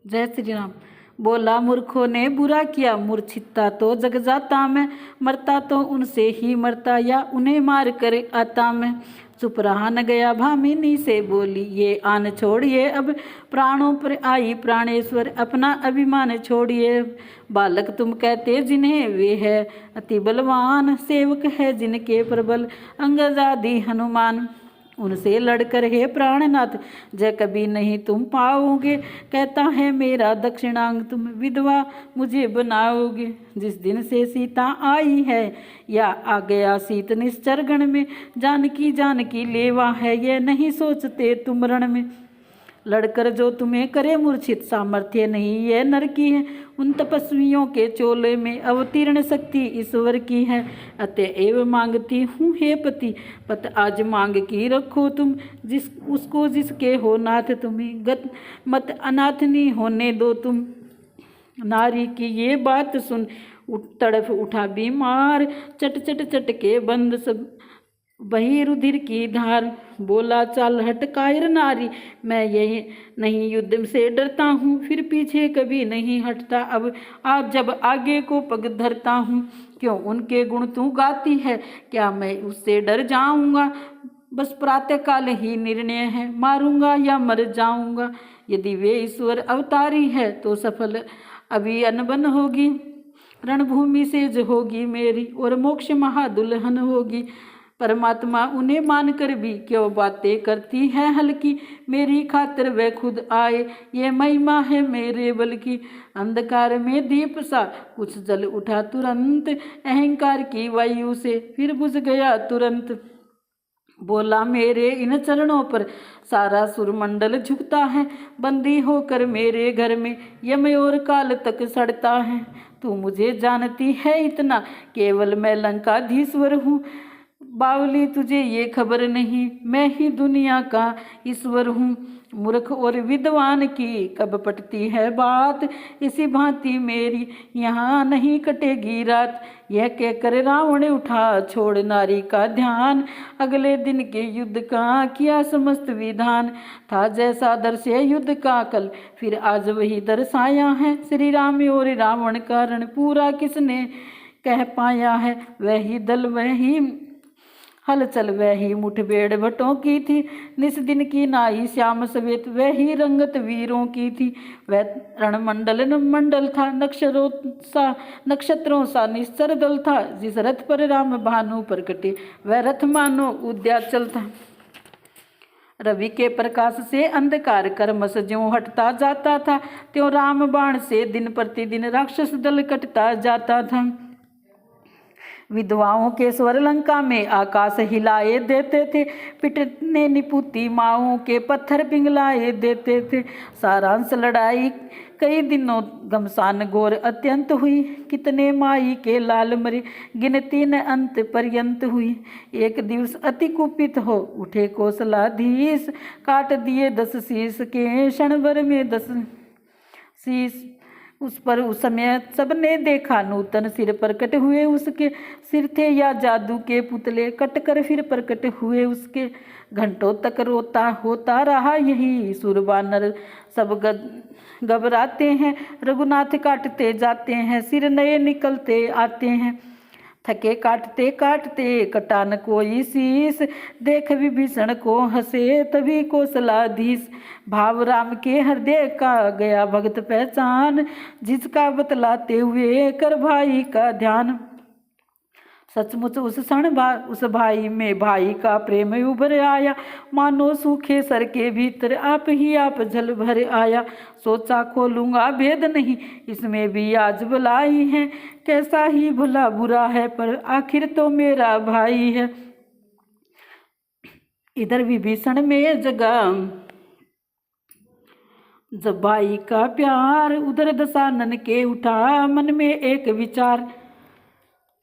जय श्री राम। बोला मूर्खों ने बुरा किया, मूर्छिता तो जग जाता मैं, मरता तो उनसे ही मरता या उन्हें मार कर आता मैं। चुप रहा न गया भामिनी से बोली, ये आन छोड़िए अब प्राणों पर आई प्राणेश्वर, अपना अभिमान छोड़िए। बालक तुम कहते जिन्हें वे है अति बलवान, सेवक है जिनके प्रबल अंगजादी हनुमान। उनसे लड़कर हे प्राणनाथ जय कभी नहीं तुम पाओगे, कहता है मेरा दक्षिणांग तुम विधवा मुझे बनाओगे। जिस दिन से सीता आई है या आ गया सीत निश्चर गण में, जानकी लेवा है ये नहीं सोचते तुम रण में। लड़कर जो तुम्हें करे मूर्छित, सामर्थ्य नहीं ये नर की है, उन तपस्वियों के चोले में अवतीर्ण शक्ति ईश्वर की है। अतएव मांगती हूँ हे पति, पत आज मांग की रखो तुम, जिस उसको जिसके हो नाथ तुम्हें गत मत अनाथनी होने दो तुम। नारी की ये बात सुन तड़फ उठा बीमार, चट चट चट के बंद सब वही रुधिर की धार। बोला चाल हट कायर नारी, मैं यही नहीं युद्ध से डरता हूँ, फिर पीछे कभी नहीं हटता अब आप जब आगे को पग धरता हूँ। क्यों उनके गुण तू गाती है, क्या मैं उससे डर जाऊँगा। बस प्रातःकाल ही निर्णय है, मारूंगा या मर जाऊँगा। यदि वे ईश्वर अवतारी है तो सफल अभी अनबन होगी, रणभूमि सेज होगी मेरी और मोक्ष महादुल्हन होगी। परमात्मा उन्हें मानकर भी क्यों बातें करती है हल्की, मेरी खातिर वह खुद आए ये महिमा है मेरे बल की। अंधकार में दीप सा कुछ जल उठा तुरंत, अहंकार की वायु से फिर बुझ गया तुरंत। बोला मेरे इन चरणों पर सारा सुरमंडल झुकता है, बंदी होकर मेरे घर में यम और काल तक सड़ता है। तू मुझे जानती है इतना, केवल मैं लंकाधीश्वर हूँ। बावली तुझे ये खबर नहीं, मैं ही दुनिया का ईश्वर हूँ। मूर्ख और विद्वान की कब पटती है बात, इसी भांति मेरी यहाँ नहीं कटेगी रात। यह कहकर रावण उठा छोड़ नारी का ध्यान, अगले दिन के युद्ध का किया समस्त विधान। था जैसा दर्श युद्ध का कल, फिर आज वही दर्शाया है। श्री राम और रावण का रण पूरा किसने कह पाया है। वही दल वही हलचल वही मुठभेड़ भट्टों की थी, निस दिन की नाई श्याम सवेत वही रंगत वीरों की थी। वह रणमंडल मंडल था, नक्षत्रों सा निश्चर दल था। जिस रथ पर राम भानु प्रकटे वह रथ मानो उद्याचल था। रवि के प्रकाश से अंधकार कर्मश ज्यों हटता जाता था, त्यों राम बाण से दिन प्रतिदिन राक्षस दल कटता जाता था। विधवाओं के स्वर लंका में आकाश हिलाए देते थे, पिटने निपुती माओं के पत्थर पिघलाए देते थे। सारांश लड़ाई कई दिनों घमसान घोर अत्यंत हुई, कितने माई के लाल मरे गिनती न अंत पर्यंत हुई। एक दिवस अति कुपित हो उठे कौशलाधीश, काट दिए 10 शीश के क्षण भर में 10 शीश। उस पर उस समय सबने देखा नूतन सिर प्रकट हुए उसके, सिर थे या जादू के पुतले कट कर फिर प्रकट हुए उसके। घंटों तक रोता होता रहा यही सुरबानर, सब घबराते हैं। रघुनाथ काटते जाते हैं, सिर नए निकलते आते हैं। थके काटते काटते कटा न कोई शीश, देख विभीषण को हंसे तभी कौशलाधीश। भाव राम के हृदय का गया भक्त पहचान, जिसका बतलाते हुए कर भाई का ध्यान। सचमुच उस क्षण उस भाई में भाई का प्रेम उभर आया, मानो सूखे सर के भीतर आप ही आप जल भर आया। सोचा खोलूंगा भेद नहीं, इसमें भी आज भलाई है। कैसा ही भला बुरा है, पर आखिर तो मेरा भाई है। इधर विभीषण में जगा जब भाई का प्यार, उधर दशानन के उठा मन में एक विचार।